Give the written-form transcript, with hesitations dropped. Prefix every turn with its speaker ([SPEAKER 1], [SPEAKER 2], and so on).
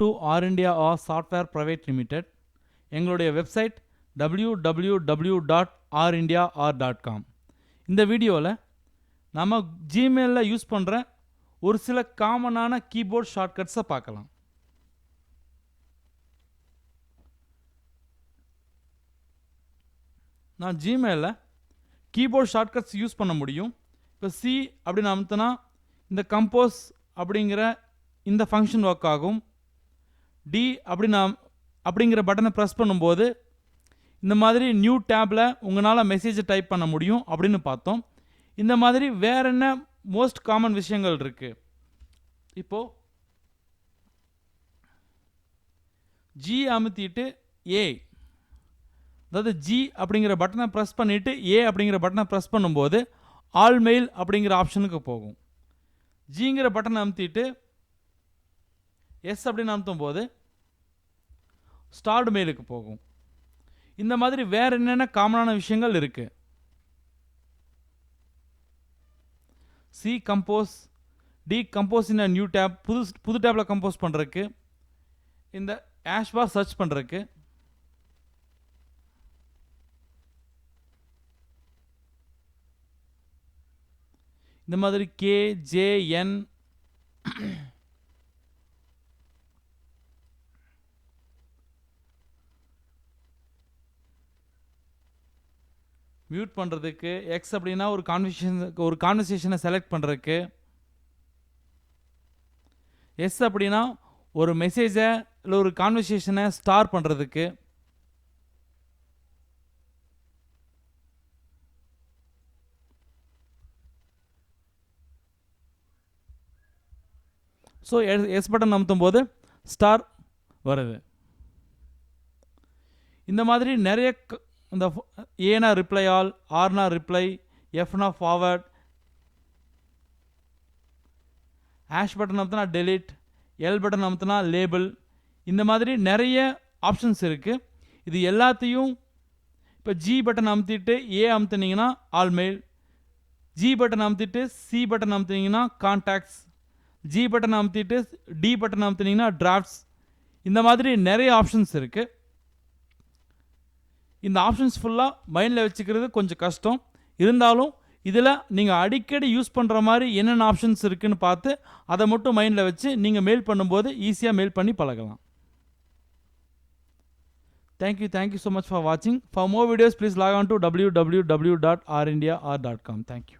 [SPEAKER 1] To R India R software private limited. எங்களுடைய website www.rindiaor.com. இந்த வீடியோவில் நம்ம ஜிமெயிலில் யூஸ் பண்ணுற ஒரு சில காமனான கீபோர்ட் ஷார்ட்கட்ஸை பார்க்கலாம். நான் ஜிமெயிலில் கீபோர்ட் ஷார்ட்கட்ஸ் யூஸ் பண்ண முடியும். இப்போ சி அப்படின்னு அமுத்தினா இந்த கம்போஸ் அப்படிங்கிற இந்த ஃபங்க்ஷன் ஒர்க் ஆகும். டி அப்படிங்கிற பட்டனை ப்ரெஸ் பண்ணும்போது இந்த மாதிரி நியூ டேப்பில் உங்களால் மெசேஜை டைப் பண்ண முடியும் அப்படின்னு பார்த்தோம். இந்த மாதிரி வேற என்ன மோஸ்ட் காமன் விஷயங்கள் இருக்குது. இப்போது ஜி அமுத்திட்டு ஏ, அதாவது ஜி அப்படிங்கிற பட்டனை ப்ரெஸ் பண்ணிவிட்டு ஏ அப்படிங்கிற பட்டனை ப்ரெஸ் பண்ணும்போது ஆல் மெயில் அப்படிங்கிற ஆப்ஷனுக்கு போகும். ஜிங்கிற பட்டனை அமுத்திட்டு எஸ் அப்படின்னு அமுத்தும் போது ஸ்டார்ட் மெயிலுக்கு போகும். இந்த மாதிரி வேற என்னென்ன காமனான விஷயங்கள் இருக்கு. சி கம்போஸ், டி கம்போஸ் இன் நியூ டேப், புது டேப்பில் கம்போஸ் பண்ணுறதுக்கு, இந்த ஆஷ் பார் சர்ச் பண்ணுறதுக்கு, இந்த மாதிரி கே ஜே என், மியூட் பண்ணுறதுக்கு, எக்ஸ் அப்படின்னா ஒரு கான்வர்சேஷனை செலக்ட் பண்ணுறதுக்கு, எஸ் அப்படின்னா ஒரு மெசேஜை இல்லை ஒரு கான்வர்சேஷனை ஸ்டார் பண்ணுறதுக்கு, ஸோ எஸ் பட்டன் அமுத்தும் போது ஸ்டார் வருது. இந்த மாதிரி நிறைய இந்த ஏனா ரிப்ளை ஆல், ஆர்னா ரிப்ளை, எஃப்னா ஃபார்வர்ட், ஹேஷ் பட்டன் அமுத்தினா டெலிட், எல் பட்டன் அமுத்தினா லேபிள், இந்த மாதிரி நிறைய ஆப்ஷன்ஸ் இருக்குது. இது எல்லாத்தையும் இப்போ ஜி பட்டன் அமுத்திட்டு ஏ அமுத்துனீங்கன்னா ஆல் மெயில், ஜி பட்டன் அமுத்திட்டு சி பட்டன் அமுத்துனீங்கன்னா கான்டாக்ட்ஸ், ஜி பட்டன் அமுத்திட்டு டி பட்டன் அமுத்துனீங்கன்னா டிராஃப்ட்ஸ், இந்த மாதிரி நிறைய ஆப்ஷன்ஸ் இருக்குது. இந்த ஆப்ஷன்ஸ் ஃபுல்லாக மைண்டில் வச்சுக்கிறது கொஞ்சம் கஷ்டம். இருந்தாலும் இதில் நீங்கள் அடிக்கடி யூஸ் பண்ணுற மாதிரி என்னென்ன ஆப்ஷன்ஸ் இருக்குதுன்னு பார்த்து அதை மட்டும் மைண்டில் வச்சு நீங்கள் மெயில் பண்ணும்போது ஈஸியாக மெயில் பண்ணி பழகலாம். தேங்க்யூ ஸோ மச் ஃபார் வாட்சிங். For more videos please lock on to www.rindiaor.com. Thank you.